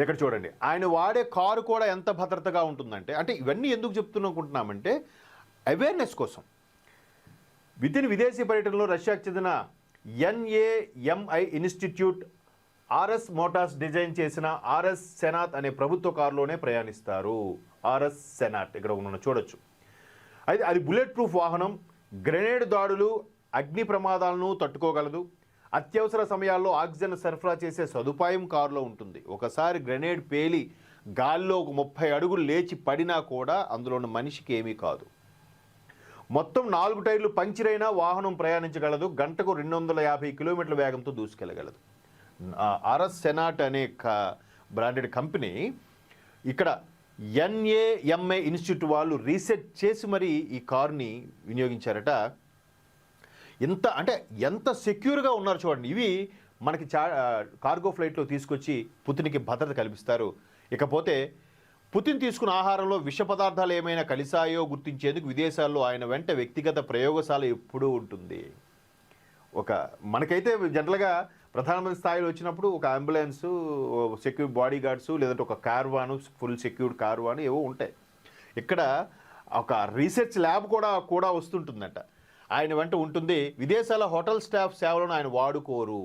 ఇక్కడ చూడండి, ఆయన వాడే కారు కూడా ఎంత భద్రతగా ఉంటుందంటే, అంటే ఇవన్నీ ఎందుకు చెప్తున్నకుంటున్నామంటే అవేర్నెస్ కోసం. విదేశీ పర్యటనలో రష్యాకు చెందిన NAMI institute RS Motors design చేసిన RS సెనాట్ అనే ప్రభుత్వ కారులోనే ప్రయాణిస్తారు. RS సెనాట్ ఇక్కడ ఉన్న చూడొచ్చు. అయితే అది బుల్లెట్ ప్రూఫ్ వాహనం, గ్రెనేడ్ దాడులు, అగ్ని ప్రమాదాలను తట్టుకోగలదు. అత్యవసర సమయాల్లో ఆక్సిజన్ సరఫరా చేసే సదుపాయం కారులో ఉంటుంది. ఒకసారి గ్రెనేడ్ పేలి గాల్లో ఒక 30 అడుగులు లేచి పడినా కూడా అందులో ఉన్న మనిషికి ఏమీ కాదు. మొత్తం 4 టైర్లు పంక్చర్ అయినా వాహనం ప్రయాణించగలదు. గంటకు 250 కిలోమీటర్ల వేగంతో దూసుకెళ్లగలదు. RS సెనాట్ అనే బ్రాండెడ్ కంపెనీ ఇక్కడ NAMI ఇన్స్టిట్యూట్ వాళ్ళు రీసెర్చ్ చేసి మరీ ఈ కారుని వినియోగించారట. ఎంత సెక్యూర్గా ఉన్నారు చూడండి. ఇవి మనకి కార్గో ఫ్లైట్లో తీసుకొచ్చి పుతిన్కి భద్రత కల్పిస్తారు. ఇకపోతే పుతిన్ తీసుకున్న ఆహారంలో విష పదార్థాలు ఏమైనా కలిసాయో గుర్తించేందుకు విదేశాల్లో ఆయన వెంట వ్యక్తిగత ప్రయోగశాల ఎప్పుడూ ఉంటుంది. మనకైతే జనరల్గా ప్రధానమంత్రి స్థాయిలో వచ్చినప్పుడు ఒక అంబులెన్స్, సెక్యూర్ బాడీ గార్డ్స్, లేదంటే ఒక కార్వాను, ఫుల్ సెక్యూర్డ్ కార్వాను ఏవో ఉంటాయి. ఇక్కడ ఒక రీసెర్చ్ ల్యాబ్ కూడా వస్తుంటుందంట. ఆయన వెంట ఉంటుంది. విదేశాల హోటల్ స్టాఫ్ సేవలను ఆయన వాడుకోరు.